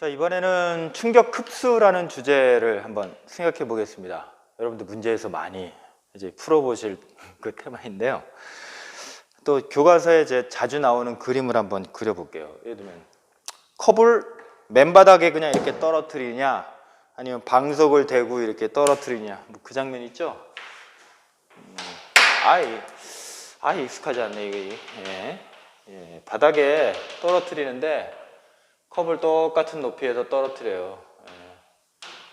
자, 이번에는 충격 흡수라는 주제를 한번 생각해 보겠습니다. 여러분들 문제에서 많이 이제 풀어보실 그 테마인데요. 또 교과서에 이제 자주 나오는 그림을 한번 그려볼게요. 예를 들면 컵을 맨바닥에 그냥 이렇게 떨어뜨리냐, 아니면 방석을 대고 이렇게 떨어뜨리냐, 뭐 그 장면 있죠? 아예 익숙하지 않네 이게. 바닥에 떨어뜨리는데 컵을 똑같은 높이에서 떨어뜨려요.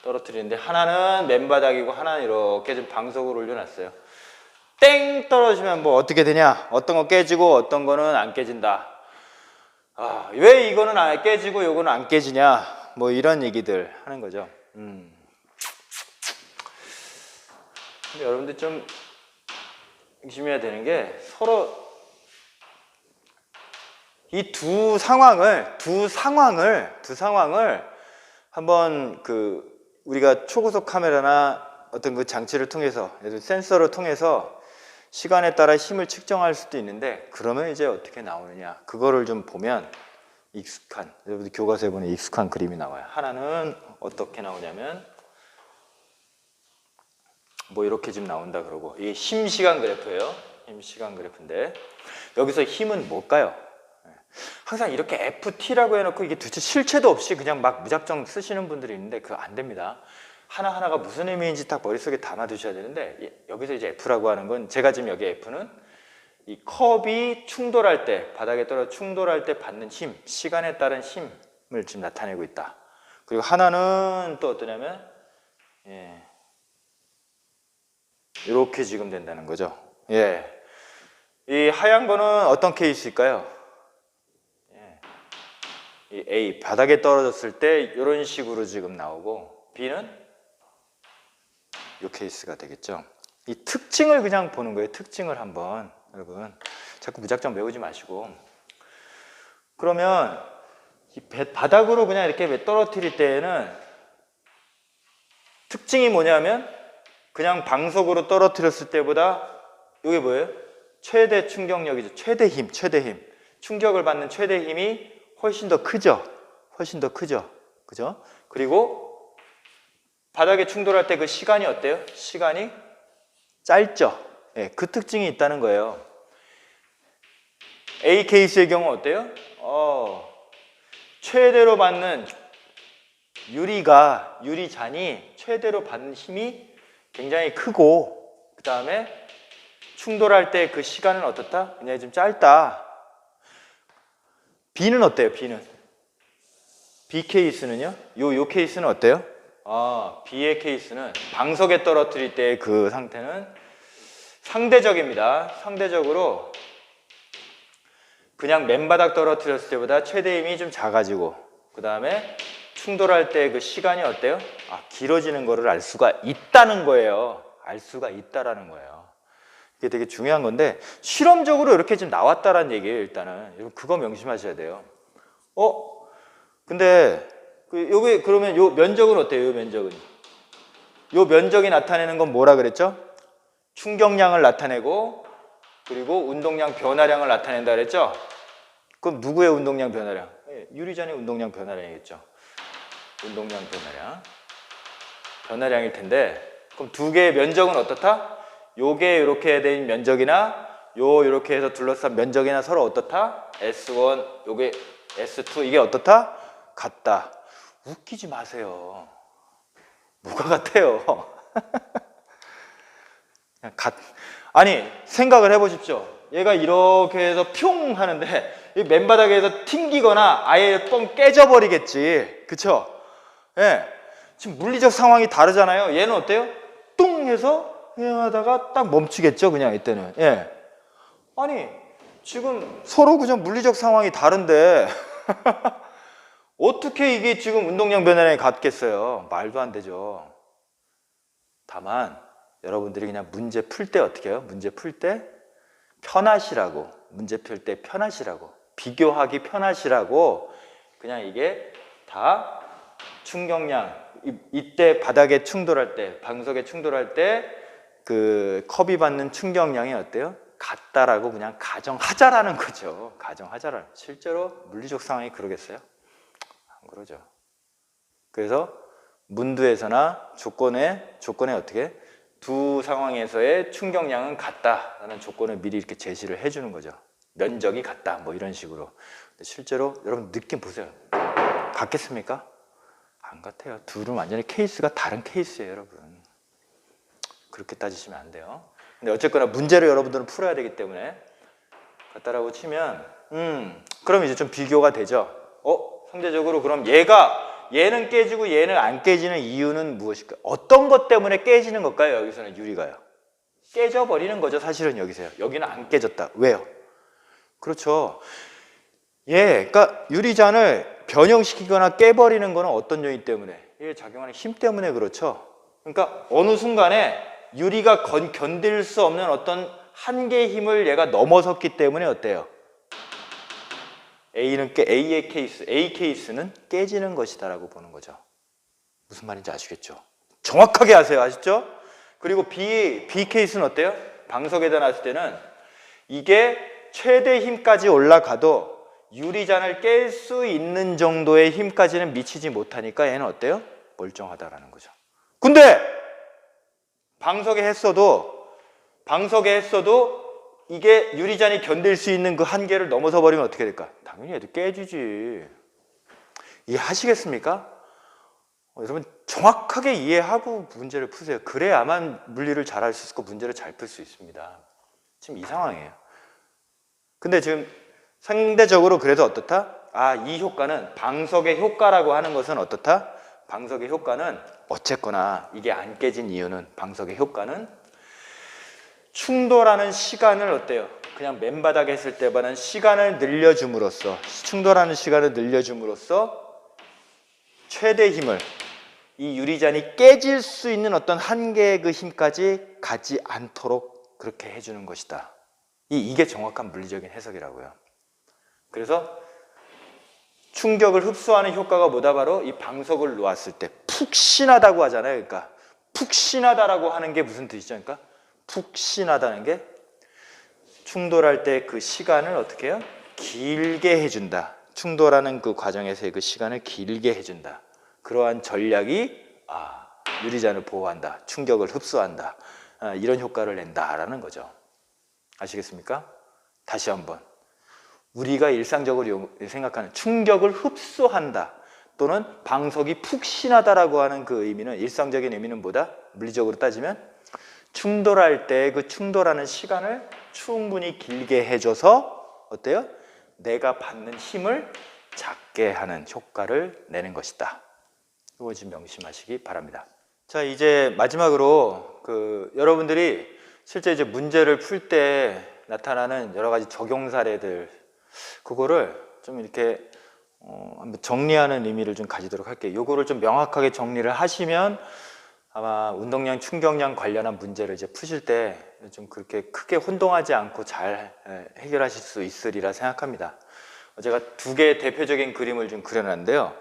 떨어뜨리는데 하나는 맨바닥이고 하나는 이렇게 좀 방석으로 올려놨어요. 땡 떨어지면 뭐 어떻게 되냐? 어떤 거 깨지고 어떤 거는 안 깨진다. 왜 이거는 안 깨지고 이거는 안 깨지냐? 뭐 이런 얘기들 하는 거죠. 근데 여러분들 좀 조심해야 되는 게 서로 이 두 상황을 한번 우리가 초고속 카메라나 어떤 그 장치를 통해서, 센서를 통해서 시간에 따라 힘을 측정할 수도 있는데, 그러면 이제 어떻게 나오느냐, 그거를 좀 보면 여러분들 교과서에 보면 익숙한 그림이 나와요. 하나는 어떻게 나오냐면 뭐 이렇게 지금 나온다 그러고, 이게 힘 시간 그래프예요. 힘 시간 그래프인데 여기서 힘은 뭘까요? 항상 이렇게 FT라고 해놓고 이게 도대체 실체도 없이 그냥 막 무작정 쓰시는 분들이 있는데 그거 안 됩니다. 하나하나가 무슨 의미인지 딱 머릿속에 담아 두셔야 되는데, 여기서 이제 F라고 하는 건, 제가 지금 여기 F는 이 컵이 충돌할 때, 바닥에 떨어져 충돌할 때 받는 힘, 시간에 따른 힘을 지금 나타내고 있다. 그리고 하나는 또 어떠냐면 이렇게 지금 된다는 거죠. 이 하얀 거는 어떤 케이스일까요? 이 A, 바닥에 떨어졌을 때 이런 식으로 지금 나오고, B는 이 케이스가 되겠죠. 이 특징을 그냥 보는 거예요. 특징을 한번. 여러분 자꾸 무작정 외우지 마시고. 그러면 이 바닥으로 그냥 이렇게 떨어뜨릴 때에는 특징이 뭐냐면, 그냥 방석으로 떨어뜨렸을 때보다 이게 뭐예요? 최대 충격력이죠. 최대 힘. 충격을 받는 최대 힘이 훨씬 더 크죠. 그죠? 그리고 바닥에 충돌할 때 그 시간이 어때요? 시간이 짧죠. 그 특징이 있다는 거예요. A 케이스의 경우 어때요? 최대로 받는 유리잔이 최대로 받는 힘이 굉장히 크고, 그 다음에 충돌할 때 그 시간은 어떻다? 굉장히 좀 짧다. B는 어때요? B 케이스는요? 요 케이스는 어때요? B의 케이스는 방석에 떨어뜨릴 때 그 상태는 상대적입니다. 상대적으로 그냥 맨바닥 떨어뜨렸을 때보다 최대 힘이 좀 작아지고, 그 다음에 충돌할 때 그 시간이 어때요? 길어지는 거를 알 수가 있다는 거예요. 라는 거예요. 이게 되게 중요한 건데, 실험적으로 이렇게 지금 나왔다라는 얘기예요. 일단은 그거 명심하셔야 돼요. 근데 요게 그러면 요 면적은 어때요? 요 면적이 나타내는 건 뭐라 그랬죠? 충격량을 나타내고, 그리고 운동량 변화량을 나타낸다 그랬죠? 그럼 누구의 운동량 변화량? 유리잔의 운동량 변화량이겠죠. 운동량 변화량일 텐데, 그럼 두 개의 면적은 어떻다? 요게 이렇게 된 면적이나 요렇게 해서 둘러싼 면적이나 서로 어떻다? S1, 요게 S2, 이게 어떻다? 같다. 웃기지 마세요. 뭐가 같아요? 아니, 생각을 해보십시오. 얘가 이렇게 해서 뿅 하는데 이 맨바닥에서 튕기거나 아예 뻥 깨져버리겠지. 그쵸? 지금 물리적 상황이 다르잖아요. 얘는 어때요? 뚱 해서 하다가 딱 멈추겠죠, 그냥 이때는. 아니, 지금 서로 그냥 물리적 상황이 다른데 어떻게 이게 지금 운동량 변화량이 같겠어요? 말도 안 되죠. 다만 여러분들이 그냥 문제 풀 때 어떻게 해요? 문제 풀 때 편하시라고, 비교하기 편하시라고, 그냥 이게 다 충격량, 이때 바닥에 충돌할 때, 방석에 충돌할 때 그 컵이 받는 충격량이 어때요? 같다라고 그냥 가정하자라는 거죠. 실제로 물리적 상황이 그러겠어요? 안 그러죠. 그래서 문두에서나 조건에 어떻게 두 상황에서의 충격량은 같다라는 조건을 미리 이렇게 제시를 해주는 거죠. 면적이 같다 뭐 이런 식으로. 근데 실제로 여러분 느낌 보세요. 같겠습니까? 안 같아요. 둘은 완전히 케이스가 다른 케이스예요, 여러분. 그렇게 따지시면 안 돼요. 근데 어쨌거나 문제를 여러분들은 풀어야 되기 때문에 같다라고 치면 그럼 이제 좀 비교가 되죠. 상대적으로 그럼 얘는 깨지고 얘는 안 깨지는 이유는 무엇일까요? 어떤 것 때문에 깨지는 걸까요? 여기서는 유리가요. 깨져버리는 거죠. 사실은 여기서요. 여기는 안 깨졌다. 왜요? 그렇죠. 그러니까 유리잔을 변형시키거나 깨버리는 거는 어떤 요인 때문에? 이게 작용하는 힘 때문에 그렇죠. 그러니까 어느 순간에 유리가 견딜 수 없는 어떤 한계의 힘을 얘가 넘어섰기 때문에 어때요? A의 케이스, A 케이스는 깨지는 것이다라고 보는 거죠. 무슨 말인지 아시겠죠? 정확하게 아세요. 아시죠? 그리고 B 케이스는 어때요? 방석에다 놨을 때는 이게 최대 힘까지 올라가도 유리잔을 깰 수 있는 정도의 힘까지는 미치지 못하니까 얘는 어때요? 멀쩡하다라는 거죠. 근데 방석에 했어도 이게 유리잔이 견딜 수 있는 그 한계를 넘어서 버리면 어떻게 될까? 당연히 얘도 깨지지. 이해하시겠습니까? 여러분 정확하게 이해하고 문제를 푸세요. 그래야만 물리를 잘할 수 있고 문제를 잘 풀 수 있습니다. 지금 이 상황이에요. 근데 지금 상대적으로 그래서 어떻다? 이 효과는 방석의 효과라고 하는 것은 어떻다? 방석의 효과는 어쨌거나 이게 안 깨진 이유는 방석의 효과는 충돌하는 시간을 어때요? 그냥 맨바닥에 했을 때보다는 시간을 늘려줌으로써 충돌하는 시간을 늘려줌으로써 최대 힘을 이 유리잔이 깨질 수 있는 어떤 한계의 그 힘까지 가지 않도록 그렇게 해주는 것이다. 이게 정확한 물리적인 해석이라고요. 그래서 충격을 흡수하는 효과가 뭐다? 바로 이 방석을 놓았을 때 푹신하다고 하잖아요. 그러니까 푹신하다라고 하는 게 무슨 뜻이죠? 그러니까 푹신하다는 게 충돌할 때 그 시간을 어떻게 해요? 길게 해준다. 충돌하는 그 과정에서의 그 시간을 길게 해준다. 그러한 전략이 유리잔을 보호한다. 충격을 흡수한다. 이런 효과를 낸다라는 거죠. 아시겠습니까? 다시 한번. 우리가 일상적으로 생각하는 충격을 흡수한다 또는 방석이 푹신하다라고 하는 그 의미는 일상적인 의미는 뭐다? 물리적으로 따지면 충돌할 때 그 충돌하는 시간을 충분히 길게 해줘서 어때요? 내가 받는 힘을 작게 하는 효과를 내는 것이다. 이거 지금 명심하시기 바랍니다. 자, 이제 마지막으로 여러분들이 실제 이제 문제를 풀 때 나타나는 여러 가지 적용 사례들 그거를 좀 이렇게 한번 정리하는 의미를 좀 가지도록 할게요. 요거를 좀 명확하게 정리를 하시면 아마 운동량, 충격량 관련한 문제를 이제 푸실 때 좀 그렇게 크게 혼동하지 않고 잘 해결하실 수 있으리라 생각합니다. 제가 두 개의 대표적인 그림을 좀 그려놨는데요.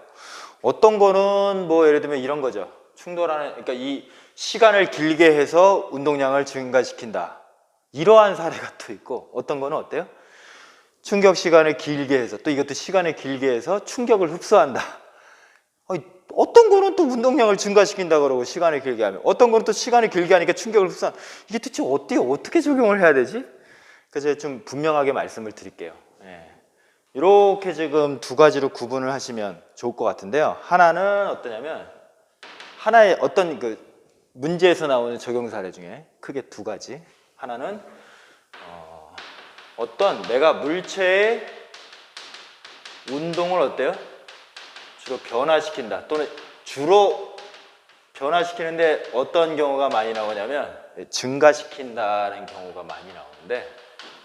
어떤 거는 뭐 예를 들면 이런 거죠. 그러니까 이 시간을 길게 해서 운동량을 증가시킨다. 이러한 사례가 또 있고 어떤 거는 어때요? 충격 시간을 길게 해서 또 이것도 시간을 길게 해서 충격을 흡수한다. 어떤 거는 또 운동량을 증가시킨다 그러고 시간을 길게 하면 어떤 거는 또 시간을 길게 하니까 충격을 흡수한 이게 대체 어떻게 적용을 해야 되지? 그래서 제가 좀 분명하게 말씀을 드릴게요. 이렇게 지금 두 가지로 구분을 하시면 좋을 것 같은데요. 하나는 어떠냐면 하나의 어떤 그 문제에서 나오는 적용 사례 중에 크게 두 가지. 하나는 어떤 내가 물체의 운동을 어때요? 주로 변화시킨다 또는 주로 변화시키는데 어떤 경우가 많이 나오냐면 증가시킨다는 경우가 많이 나오는데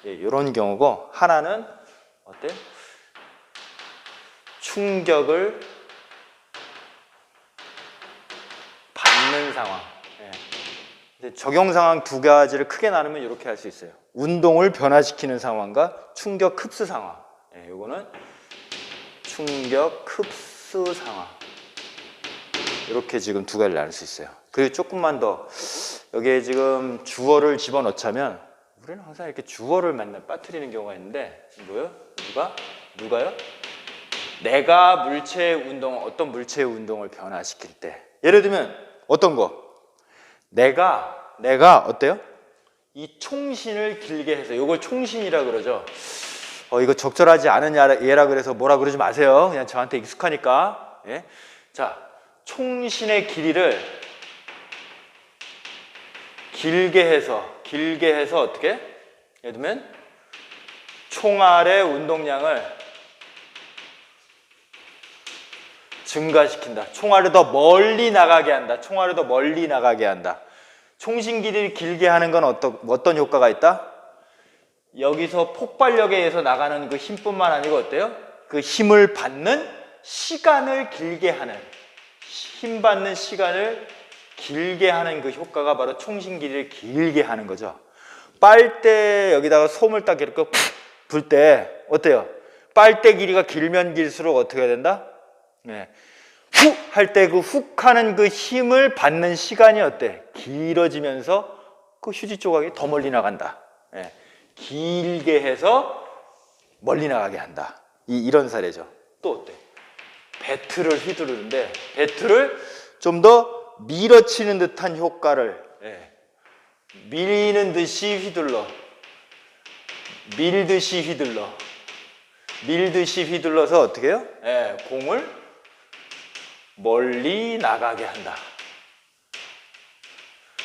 이런 경우고 하나는 어때요? 충격을 받는 상황. 적용 상황 두 가지를 크게 나누면 이렇게 할 수 있어요. 운동을 변화시키는 상황과 충격 흡수 상황. 이거는 충격 흡수 상황. 이렇게 지금 두 가지를 나눌 수 있어요. 그리고 조금만 더 여기에 지금 주어를 집어넣자면 우리는 항상 이렇게 주어를 맨날 빠뜨리는 경우가 있는데 뭐예요? 누가요? 내가 물체의 운동, 어떤 물체의 운동을 변화시킬 때, 예를 들면 어떤 거? 내가 어때요? 이 총신을 길게 해서, 이걸 총신이라 그러죠. 이거 적절하지 않은 예라 그래서 뭐라 그러지 마세요. 그냥 저한테 익숙하니까. 예? 자, 총신의 길이를 길게 해서 어떻게? 예를 들면 총알의 운동량을 증가시킨다. 총알을 더 멀리 나가게 한다. 총알을 더 멀리 나가게 한다. 총신 길이를 길게 하는 건 어떤 효과가 있다? 여기서 폭발력에 의해서 나가는 그 힘뿐만 아니고 어때요? 그 힘을 받는 시간을 길게 하는, 힘 받는 시간을 길게 하는 그 효과가 바로 총신 길이를 길게 하는 거죠. 빨대 여기다가 솜을 딱 이렇게 불 때 어때요? 빨대 길이가 길면 길수록 어떻게 해야 된다? 네. 훅 할 때 그 훅 하는 그 힘을 받는 시간이 어때? 길어지면서 그 휴지 조각이 더 멀리 나간다. 네. 길게 해서 멀리 나가게 한다. 이런 사례죠. 또 어때? 배트를 휘두르는데 배트를 좀 더 밀어치는 듯한 효과를 밀는 듯이 휘둘러, 밀듯이 휘둘러서 어떻게 해요? 공을 멀리 나가게 한다.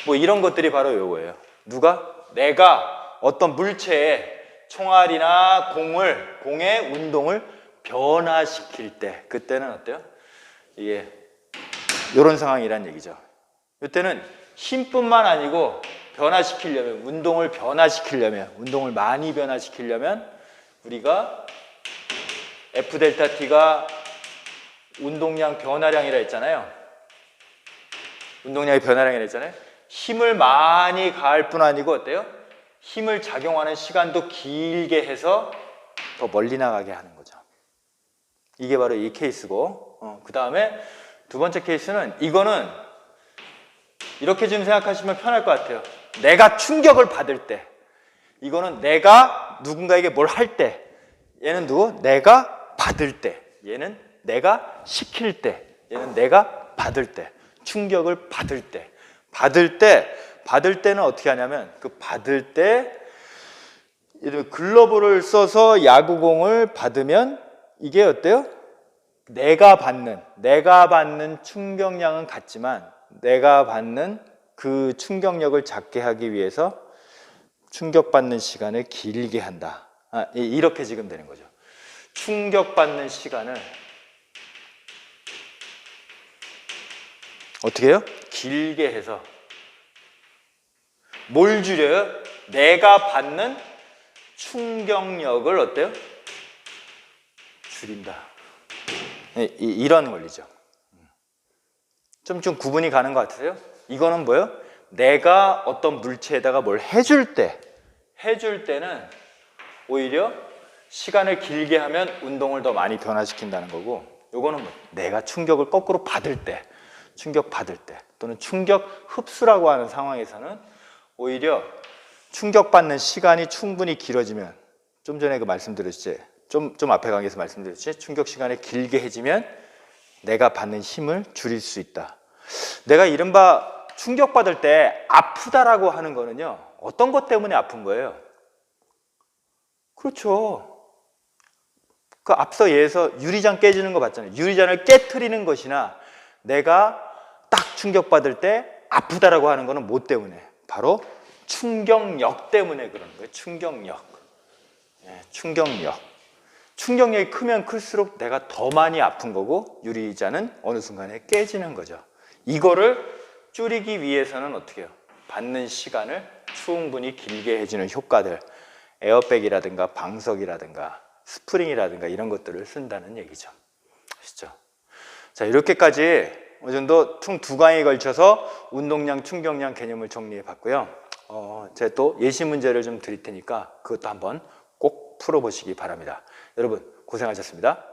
뭐 이런 것들이 바로 요거예요. 누가? 내가 어떤 물체의 총알이나 공의 운동을 변화시킬 때, 그때는 어때요? 이게 이런 상황이란 얘기죠. 이때는 힘뿐만 아니고 변화시키려면, 운동을 많이 변화시키려면 우리가 F 델타 T가 운동량 변화량이라 했잖아요. 운동량의 변화량이라 했잖아요. 힘을 많이 가할 뿐 아니고 어때요? 힘을 작용하는 시간도 길게 해서 더 멀리 나가게 하는 거죠. 이게 바로 이 케이스고, 그 다음에 두 번째 케이스는, 이거는 이렇게 좀 생각하시면 편할 것 같아요. 내가 충격을 받을 때, 이거는 내가 누군가에게 뭘 할 때, 얘는 누구? 내가 받을 때, 얘는 내가 시킬 때, 얘는 내가 받을 때, 충격을 받을 때. 받을 때는 어떻게 하냐면, 그 받을 때, 예를 들면 글러브를 써서 야구공을 받으면 이게 어때요? 내가 받는 충격량은 같지만 내가 받는 그 충격력을 작게 하기 위해서 충격받는 시간을 길게 한다. 이렇게 지금 되는 거죠. 충격받는 시간을 어떻게 해요? 길게 해서 뭘 줄여요? 내가 받는 충격력을 어때요? 줄인다. 이런 원리죠. 좀 구분이 가는 것 같으세요? 이거는 뭐예요? 내가 어떤 물체에다가 뭘 해줄 때는 오히려 시간을 길게 하면 운동을 더 많이 변화시킨다는 거고, 요거는 뭐 내가 충격을 거꾸로 충격받을 때 또는 충격 흡수라고 하는 상황에서는 오히려 충격받는 시간이 충분히 길어지면, 좀 전에 그 말씀드렸지, 좀 앞에 강의에서 말씀드렸지, 충격 시간을 길게 해지면 내가 받는 힘을 줄일 수 있다. 내가 이른바 충격받을 때 아프다라고 하는 거는요, 어떤 것 때문에 아픈 거예요? 그렇죠. 그 앞서 예에서 유리잔 깨지는 거 봤잖아요. 유리잔을 깨트리는 것이나 내가 딱 충격받을 때 아프다라고 하는 거는 뭐 때문에? 바로 충격력 때문에 그러는 거예요. 충격력이 크면 클수록 내가 더 많이 아픈 거고, 유리잔은 어느 순간에 깨지는 거죠. 이거를 줄이기 위해서는 어떻게 해요? 받는 시간을 충분히 길게 해주는 효과들, 에어백이라든가 방석이라든가 스프링이라든가 이런 것들을 쓴다는 얘기죠. 아시죠? 자, 이렇게까지 어느 정도 총 2강에 걸쳐서 운동량, 충격량 개념을 정리해 봤고요. 제가 또 예시 문제를 좀 드릴 테니까 그것도 한번 꼭 풀어보시기 바랍니다. 여러분 고생하셨습니다.